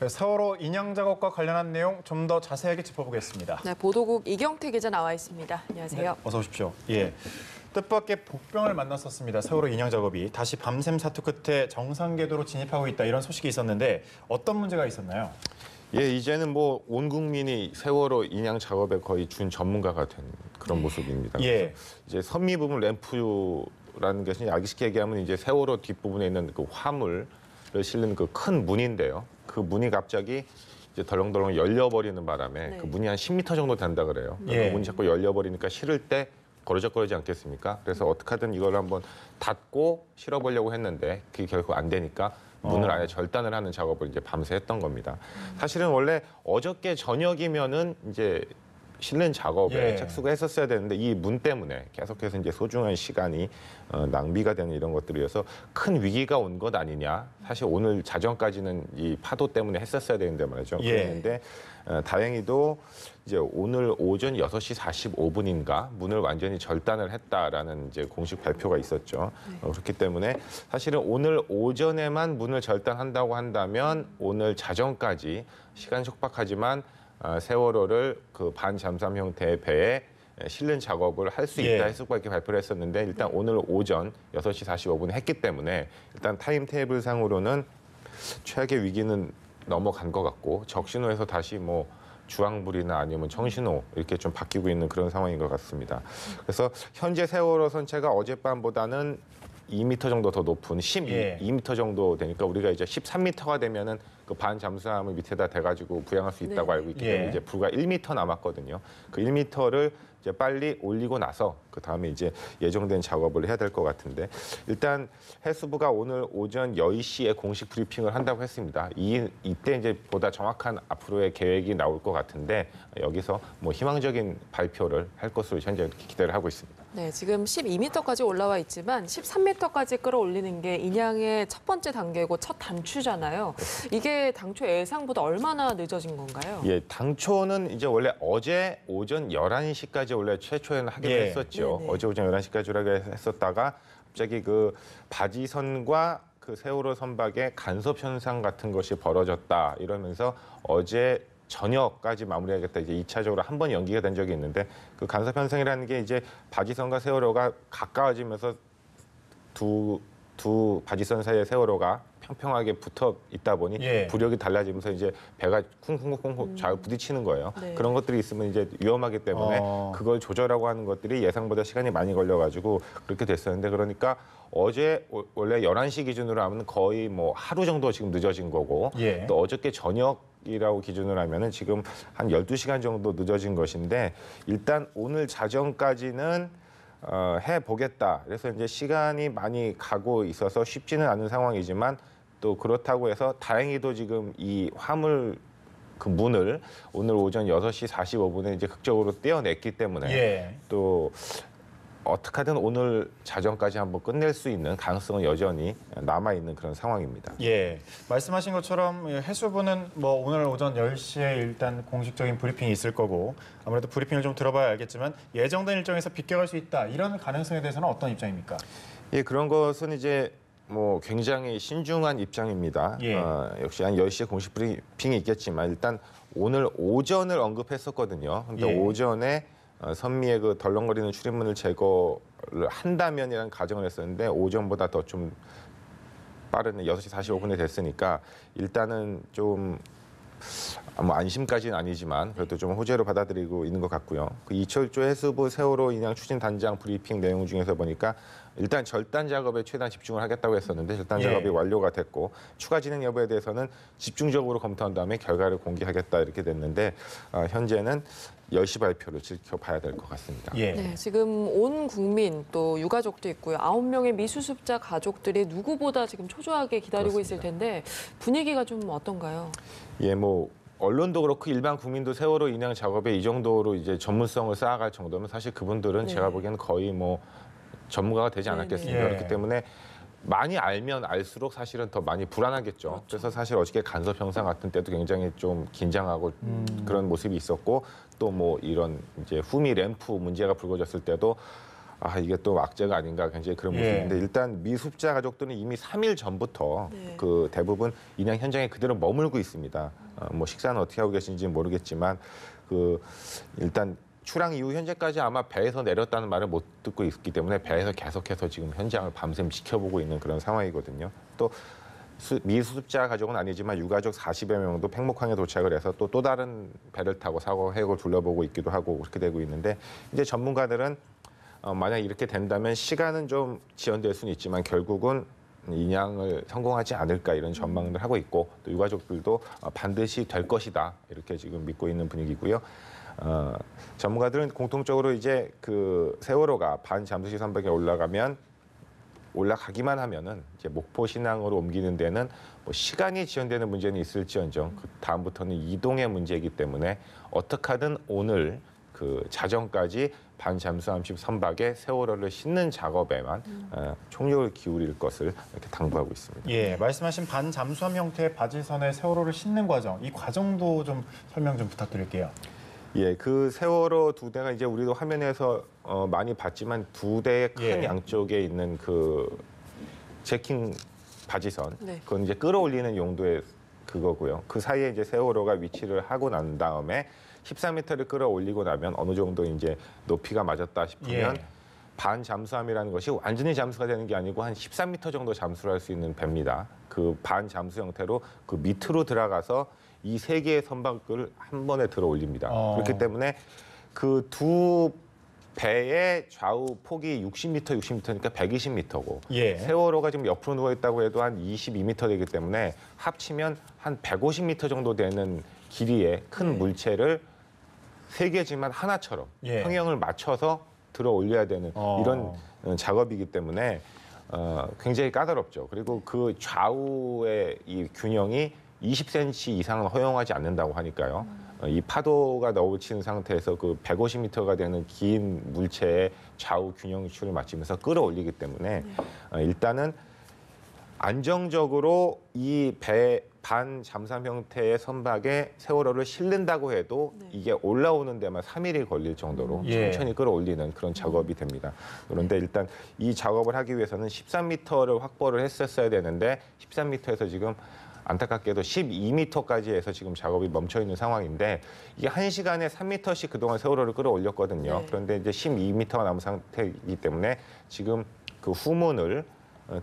세월호 인양 작업과 관련한 내용 좀 더 자세하게 짚어보겠습니다. 네, 보도국 이경태 기자 나와 있습니다. 안녕하세요. 네, 어서 오십시오. 예. 뜻밖의 복병을 만났었습니다. 세월호 인양 작업이 다시 밤샘 사투 끝에 정상 궤도로 진입하고 있다 이런 소식이 있었는데 어떤 문제가 있었나요? 예, 이제는 뭐 온 국민이 세월호 인양 작업에 거의 준 전문가가 된 그런 모습입니다. 예. 이제 선미 부분 램프라는 것이 야기쉽게 얘기하면 이제 세월호 뒷부분에 있는 그 화물을 실는 그 큰 문인데요. 그 문이 갑자기 이제 덜렁덜렁 열려버리는 바람에 그 문이 한 10m 정도 된다 그래요. 그 문이 자꾸 열려버리니까 실을 때 거르적거리지 않겠습니까? 그래서 어떻게 하든 이걸 한번 닫고 실어보려고 했는데 그게 결국 안 되니까 문을 아예 절단을 하는 작업을 이제 밤새 했던 겁니다. 사실은 원래 어저께 저녁이면은 이제 실는 작업에 착수가 했었어야 되는데 이 문 때문에 계속해서 이제 소중한 시간이 낭비가 되는 이런 것들이어서 큰 위기가 온 것 아니냐. 사실 오늘 자정까지는 이 파도 때문에 했었어야 되는데 말이죠. 그랬는데 다행히도 이제 오늘 오전 6시 45분인가 문을 완전히 절단을 했다라는 이제 공식 발표가 있었죠. 그렇기 때문에 사실은 오늘 오전에만 문을 절단한다고 한다면 오늘 자정까지 시간 촉박하지만 세월호를 그 반잠수함 형태의 배에 실는 작업을 할 수 있다 해서 이렇게 발표를 했었는데 일단 오늘 오전 6시 45분에 했기 때문에 일단 타임테이블 상으로는 최악의 위기는 넘어간 것 같고 적신호에서 다시 뭐 주황불이나 아니면 청신호 이렇게 좀 바뀌고 있는 그런 상황인 것 같습니다. 그래서 현재 세월호 선체가 어젯밤보다는 2m 정도 더 높은 12m 정도 되니까 우리가 이제 13m가 되면은 그 반 잠수함을 밑에다 대가지고 부양할 수 있다고 알고 있기 때문에 이제 불과 1m 남았거든요. 그 1m를 이제 빨리 올리고 나서 그 다음에 이제 예정된 작업을 해야 될 것 같은데 일단 해수부가 오늘 오전 10시에 공식 브리핑을 한다고 했습니다. 이때 이제 보다 정확한 앞으로의 계획이 나올 것 같은데 여기서 뭐 희망적인 발표를 할 것으로 현재 이렇게 기대를 하고 있습니다. 네, 지금 12m까지 올라와 있지만 13m까지 끌어올리는 게 인양의 첫 번째 단계고 첫 단추잖아요. 이게 당초 예상보다 얼마나 늦어진 건가요? 예, 당초는 이제 원래 어제 오전 11시까지 원래 최초에는 하기로 했었죠. 어제 오전 11시까지 하기로 했었다가 갑자기 그 바지선과 그 세월호 선박의 간섭 현상 같은 것이 벌어졌다 이러면서 어제 저녁까지 마무리하겠다. 이제 2차적으로 한 번 연기가 된 적이 있는데 그 간섭 현상이라는 게 이제 바지선과 세월호가 가까워지면서 두 바지선 사이에 세월호가 평평하게 붙어 있다 보니 부력이 달라지면서 이제 배가 쿵쿵쿵쿵 잘 부딪히는 거예요. 그런 것들이 있으면 이제 위험하기 때문에 그걸 조절하고 하는 것들이 예상보다 시간이 많이 걸려가지고 그렇게 됐었는데 그러니까 어제 원래 11시 기준으로 하면 거의 뭐 하루 정도 지금 늦어진 거고 또 어저께 저녁이라고 기준으로 하면은 지금 한 12시간 정도 늦어진 것인데 일단 오늘 자정까지는 해보겠다. 그래서 이제 시간이 많이 가고 있어서 쉽지는 않은 상황이지만 또 그렇다고 해서 다행히도 지금 이 화물 그 문을 오늘 오전 6시 45분에 이제 극적으로 떼어냈기 때문에 또 어떻게든 오늘 자정까지 한번 끝낼 수 있는 가능성은 여전히 남아있는 그런 상황입니다. 예, 말씀하신 것처럼 해수부는 뭐 오늘 오전 10시에 일단 공식적인 브리핑이 있을 거고 아무래도 브리핑을 좀 들어봐야 알겠지만 예정된 일정에서 비껴갈 수 있다 이런 가능성에 대해서는 어떤 입장입니까? 예, 그런 것은 이제 뭐 굉장히 신중한 입장입니다. 역시 한 10시에 공식 브리핑이 있겠지만 일단 오늘 오전을 언급했었거든요. 근데 오전에 선미의 그 덜렁거리는 출입문을 제거를 한다면이라는 가정을 했었는데 오전보다 더 좀 빠른 6시 45분에 됐으니까 일단은 좀 뭐 안심까지는 아니지만 그래도 좀 호재로 받아들이고 있는 것 같고요. 그 이철조 해수부 세월호 인양 추진 단장 브리핑 내용 중에서 보니까 일단 절단 작업에 최대한 집중을 하겠다고 했었는데 절단 작업이 완료가 됐고 추가 진행 여부에 대해서는 집중적으로 검토한 다음에 결과를 공개하겠다 이렇게 됐는데 현재는 10시 발표를 지켜봐야 될 것 같습니다. 네, 지금 온 국민 또 유가족도 있고요. 9명의 미수습자 가족들이 누구보다 지금 초조하게 기다리고 있을 텐데 분위기가 좀 어떤가요? 예, 뭐 언론도 그렇고 일반 국민도 세월호 인양 작업에 이 정도로 이제 전문성을 쌓아갈 정도면 사실 그분들은 제가 보기에는 거의 뭐 전문가가 되지 않았겠습니까? 그렇기 때문에 많이 알면 알수록 사실은 더 많이 불안하겠죠. 그래서 사실 어저께 간섭 현상 같은 때도 굉장히 좀 긴장하고 그런 모습이 있었고 또 뭐 이런 이제 후미 램프 문제가 불거졌을 때도 이게 또 악재가 아닌가 굉장히 그런 예. 모습인데 일단 미수습자 가족들은 이미 3일 전부터 네. 그 대부분 인양 현장에 그대로 머물고 있습니다. 뭐 식사는 어떻게 하고 계신지 모르겠지만 그 일단 출항 이후 현재까지 아마 배에서 내렸다는 말을 못 듣고 있기 때문에 배에서 계속해서 지금 현장을 밤샘 지켜보고 있는 그런 상황이거든요. 또 미수습자 가족은 아니지만 유가족 40여 명도 팽목항에 도착을 해서 또 다른 배를 타고 사고 해역을 둘러보고 있기도 하고 그렇게 되고 있는데 이제 전문가들은 만약 이렇게 된다면 시간은 좀 지연될 수는 있지만 결국은 인양을 성공하지 않을까 이런 전망을 하고 있고 또 유가족들도 반드시 될 것이다 이렇게 지금 믿고 있는 분위기고요. 전문가들은 공통적으로 이제 그 세월호가 반잠수시 선박에 올라가기만 하면은 이제 목포 신항으로 옮기는 데는 뭐 시간이 지연되는 문제는 있을지언정 그 다음부터는 이동의 문제이기 때문에 어떻게 하든 오늘 그 자정까지 반잠수함식 선박에 세월호를 싣는 작업에만 총력을 기울일 것을 이렇게 당부하고 있습니다. 예, 말씀하신 반잠수함 형태의 바지선에 세월호를 싣는 과정, 이 과정도 좀 설명 좀 부탁드릴게요. 예, 그 세월호 두 대가 이제 우리도 화면에서 많이 봤지만 두 대의 큰 예. 양쪽에 있는 그 제킹 바지선, 네. 그건 이제 끌어올리는 용도의 그거고요. 그 사이에 이제 세월호가 위치를 하고 난 다음에 14m를 끌어올리고 나면 어느 정도 이제 높이가 맞았다 싶으면 예. 반잠수함이라는 것이 완전히 잠수가 되는 게 아니고 한 13m 정도 잠수를 할 수 있는 배입니다. 그 반잠수 형태로 그 밑으로 들어가서 이 세 개의 선박을 한 번에 들어 올립니다. 그렇기 때문에 그 두 배의 좌우 폭이 60m니까 120m고 예. 세월호가 지금 옆으로 누워 있다고 해도 한 22m 되기 때문에 합치면 한 150m 정도 되는 길이의 큰 네. 물체를 세 개지만 하나처럼 예. 평형을 맞춰서 들어 올려야 되는 이런 작업이기 때문에 굉장히 까다롭죠. 그리고 그 좌우의 이 균형이 20cm 이상은 허용하지 않는다고 하니까요. 이 파도가 너울치는 상태에서 그 150m가 되는 긴 물체의 좌우 균형추를 맞추면서 끌어올리기 때문에 일단은 안정적으로 이 배 반 잠수함 형태의 선박에 세월호를 실른다고 해도 네. 이게 올라오는 데만 3일이 걸릴 정도로 예. 천천히 끌어올리는 그런 작업이 됩니다. 그런데 일단 이 작업을 하기 위해서는 13m를 확보를 했었어야 되는데 13m에서 지금 안타깝게도 12m까지 해서 지금 작업이 멈춰 있는 상황인데 이게 1시간에 3m씩 그동안 세월호를 끌어올렸거든요. 네. 그런데 이제 12m가 남은 상태이기 때문에 지금 그 후문을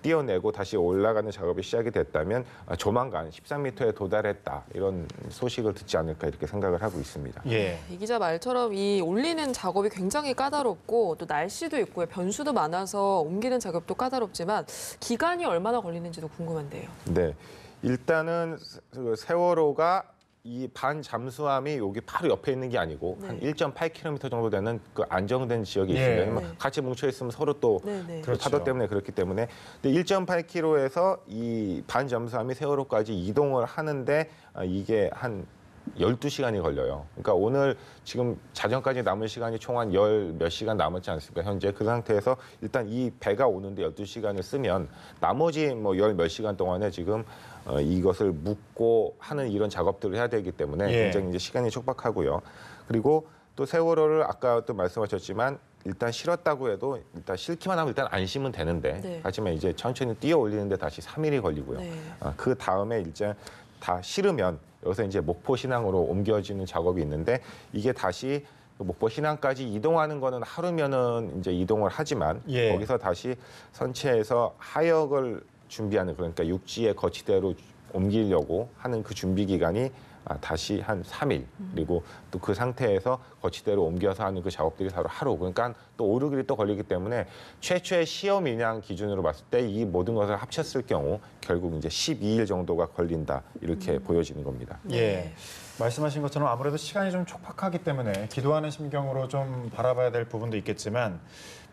띄어내고 다시 올라가는 작업이 시작이 됐다면 조만간 13m에 도달했다 이런 소식을 듣지 않을까 이렇게 생각을 하고 있습니다. 예. 이 기자 말처럼 이 올리는 작업이 굉장히 까다롭고 또 날씨도 있고요. 변수도 많아서 옮기는 작업도 까다롭지만 기간이 얼마나 걸리는지도 궁금한데요. 네, 일단은 그 세월호가 이 반잠수함이 여기 바로 옆에 있는 게 아니고 네. 한 1.8km 정도 되는 그 안정된 지역이 예. 있어요. 왜냐면 네. 같이 뭉쳐 있으면 서로 또 네네. 그렇죠. 파도 때문에 그렇기 때문에 근데 1.8km에서 이 반잠수함이 세월호까지 이동을 하는데 이게 한 12시간이 걸려요. 그러니까 오늘 지금 자정까지 남은 시간이 총 한 몇 시간 남았지 않습니까? 현재 그 상태에서 일단 이 배가 오는데 12시간을 쓰면 나머지 뭐 몇 시간 동안에 지금 이것을 묶고 하는 이런 작업들을 해야 되기 때문에 예. 굉장히 이제 시간이 촉박하고요. 그리고 또 세월호를 아까 또 말씀하셨지만 일단 실었다고 해도 일단 실기만 하면 일단 안심은 되는데 네. 하지만 이제 천천히 뛰어 올리는데 다시 3일이 걸리고요. 네. 그 다음에 이제 다 실으면 여기서 이제 목포 신항으로 옮겨지는 작업이 있는데 이게 다시 목포 신항까지 이동하는 거는 하루면은 이제 이동을 하지만 예. 거기서 다시 선체에서 하역을 준비하는 그러니까 육지의 거치대로 옮기려고 하는 그 준비 기간이 다시 한 3일 그리고 또 그 상태에서 거치대로 옮겨서 하는 그 작업들이 바로 하루 그러니까 또 5, 6일이 또 걸리기 때문에 최초의 시험 인양 기준으로 봤을 때 이 모든 것을 합쳤을 경우 결국 이제 12일 정도가 걸린다 이렇게 보여지는 겁니다. 예. 말씀하신 것처럼 아무래도 시간이 좀 촉박하기 때문에 기도하는 심경으로 좀 바라봐야 될 부분도 있겠지만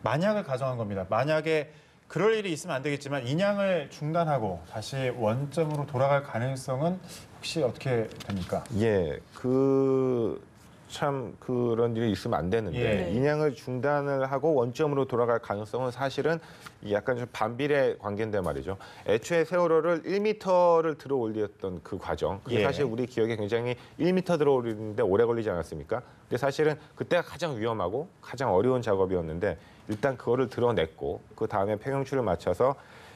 만약을 가정한 겁니다. 만약에 그럴 일이 있으면 안 되겠지만 인양을 중단하고 다시 원점으로 돌아갈 가능성은 혹시 어떻게 됩니까? 예, 그 참 그런 일이 있으면 안 되는데 예. 인양을 중단을 하고 원점으로 돌아갈 가능성은 사실은 약간 좀 반비례 관계인데 말이죠. 애초에 세월호를 1m를 들어 올렸던 그 과정, 그게 예. 사실 우리 기억에 굉장히 1m 들어 올리는데 오래 걸리지 않았습니까? 근데 사실은 그때가 가장 위험하고 가장 어려운 작업이었는데 일단 그거를 드러냈고 그 다음에 폐경추를 맞춰서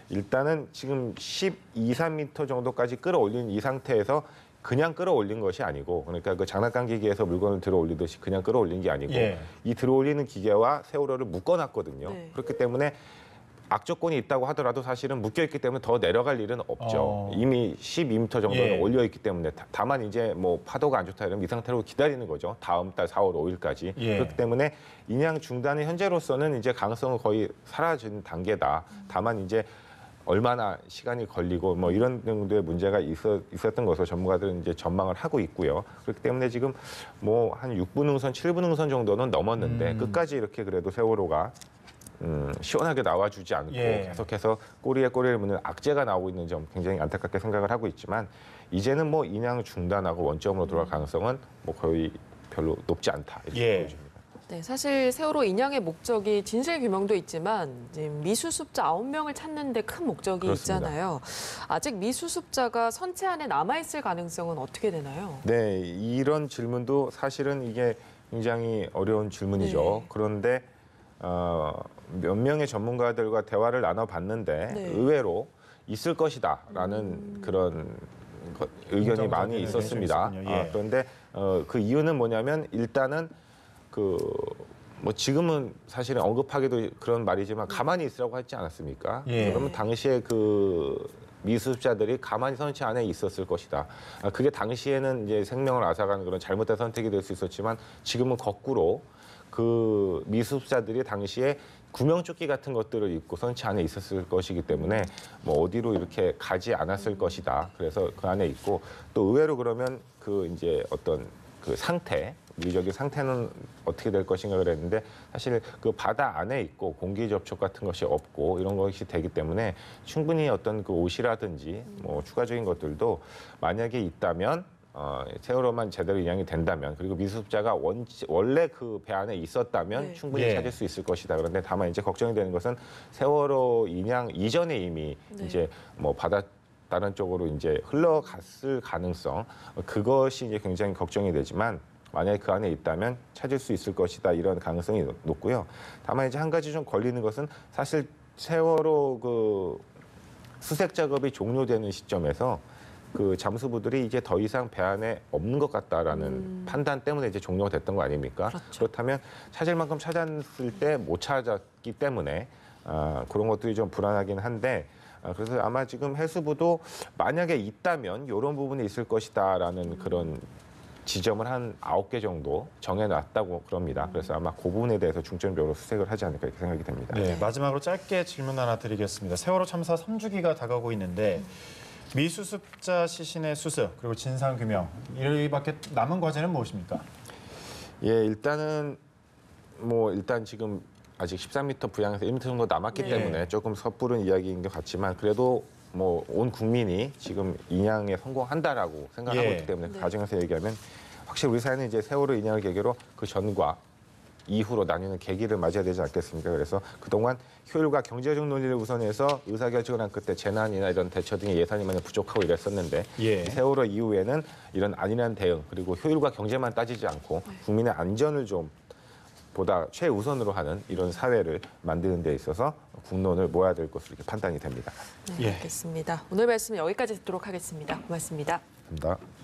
일단은 지금 12, 3m 정도까지 끌어올린 이 상태에서 그냥 끌어올린 것이 아니고 그러니까 그 장난감 기계에서 물건을 들어올리듯이 그냥 끌어올린 게 아니고 예. 이 들어올리는 기계와 세월호를 묶어놨거든요. 네. 그렇기 때문에 악조건이 있다고 하더라도 사실은 묶여있기 때문에 더 내려갈 일은 없죠. 이미 12m 정도는 예. 올려있기 때문에 다만 이제 뭐 파도가 안 좋다 이러면 이 상태로 기다리는 거죠. 다음 달 4월 5일까지. 예. 그렇기 때문에 인양 중단이 현재로서는 이제 가능성은 거의 사라진 단계다. 다만 이제 얼마나 시간이 걸리고 뭐 이런 정도의 문제가 있었던 것으로 전문가들은 이제 전망을 하고 있고요. 그렇기 때문에 지금 뭐 한 6분 응선, 7분 응선 정도는 넘었는데 끝까지 이렇게 그래도 세월호가 시원하게 나와주지 않고 예. 계속해서 꼬리에 꼬리를 무는 악재가 나오고 있는 점 굉장히 안타깝게 생각을 하고 있지만 이제는 뭐 인양 중단하고 원점으로 돌아갈 가능성은 뭐 거의 별로 높지 않다 이렇게 예. 보여집니다. 네, 사실 세월호 인양의 목적이 진실 규명도 있지만 이제 미수습자 9명을 찾는 데 큰 목적이 그렇습니다. 있잖아요. 아직 미수습자가 선체 안에 남아있을 가능성은 어떻게 되나요? 네, 이런 질문도 사실은 이게 굉장히 어려운 질문이죠. 네. 그런데 몇 명의 전문가들과 대화를 나눠봤는데 네. 의외로 있을 것이다라는 그런 의견이 많이 긍정적인 있었습니다. 의견이 좀 있었군요. 예. 그런데 그 이유는 뭐냐면 일단은 뭐 지금은 사실은 언급하기도 그런 말이지만 가만히 있으라고 했지 않았습니까? 예. 그러면 당시에 그 미수습자들이 가만히 선체 안에 있었을 것이다. 그게 당시에는 이제 생명을 앗아가는 그런 잘못된 선택이 될 수 있었지만 지금은 거꾸로 그 미수습자들이 당시에 구명조끼 같은 것들을 입고 선체 안에 있었을 것이기 때문에 뭐 어디로 이렇게 가지 않았을 것이다. 그래서 그 안에 있고 또 의외로 그러면 그 이제 어떤 그 상태, 물리적인 상태는 어떻게 될 것인가 그랬는데 사실 그 바다 안에 있고 공기 접촉 같은 것이 없고 이런 것이 되기 때문에 충분히 어떤 그 옷이라든지 뭐 추가적인 것들도 만약에 있다면 세월호만 제대로 인양이 된다면 그리고 미수습자가 원래 그 배 안에 있었다면 네. 충분히 예. 찾을 수 있을 것이다. 그런데 다만 이제 걱정이 되는 것은 세월호 인양 이전에 이미 네. 이제 뭐 바다 다른 쪽으로 이제 흘러갔을 가능성 그것이 이제 굉장히 걱정이 되지만 만약에 그 안에 있다면 찾을 수 있을 것이다 이런 가능성이 높고요. 다만 이제 한 가지 좀 걸리는 것은 사실 세월호 그 수색 작업이 종료되는 시점에서 그 잠수부들이 이제 더 이상 배 안에 없는 것 같다라는 판단 때문에 이제 종료가 됐던 거 아닙니까? 그렇죠. 그렇다면 찾을 만큼 찾았을 때 못 찾았기 때문에 그런 것들이 좀 불안하긴 한데 그래서 아마 지금 해수부도 만약에 있다면 이런 부분이 있을 것이다라는 그런 지점을 한 9개 정도 정해놨다고 그럽니다. 그래서 아마 그 부분에 대해서 중점적으로 수색을 하지 않을까 이렇게 생각이 됩니다. 네, 마지막으로 짧게 질문 하나 드리겠습니다. 세월호 참사 3주기가 다가오고 있는데 미수습자 시신의 수습 그리고 진상 규명 이밖에 남은 과제는 무엇입니까? 예, 일단은 일단 지금 아직 13m 부양에서 1m 정도 남았기 네. 때문에 조금 섣부른 이야기인 것 같지만 그래도 뭐 온 국민이 지금 인양에 성공한다라고 생각하고 예. 있기 때문에 네. 그 과정에서 얘기하면 확실히 우리 사회는 이제 세월호 인양을 계기로 그 전과 이후로 나뉘는 계기를 맞아야 되지 않겠습니까? 그래서 그동안 효율과 경제적 논리를 우선해서 의사결정을 한 끝에 재난이나 이런 대처 등의 예산이 많이 부족하고 이랬었는데 예. 세월호 이후에는 이런 안일한 대응 그리고 효율과 경제만 따지지 않고 국민의 안전을 좀 보다 최우선으로 하는 이런 사회를 만드는 데 있어서 국론을 모아야 될 것으로 이렇게 판단이 됩니다. 네, 예. 알겠습니다. 오늘 말씀 여기까지 듣도록 하겠습니다. 고맙습니다. 감사합니다.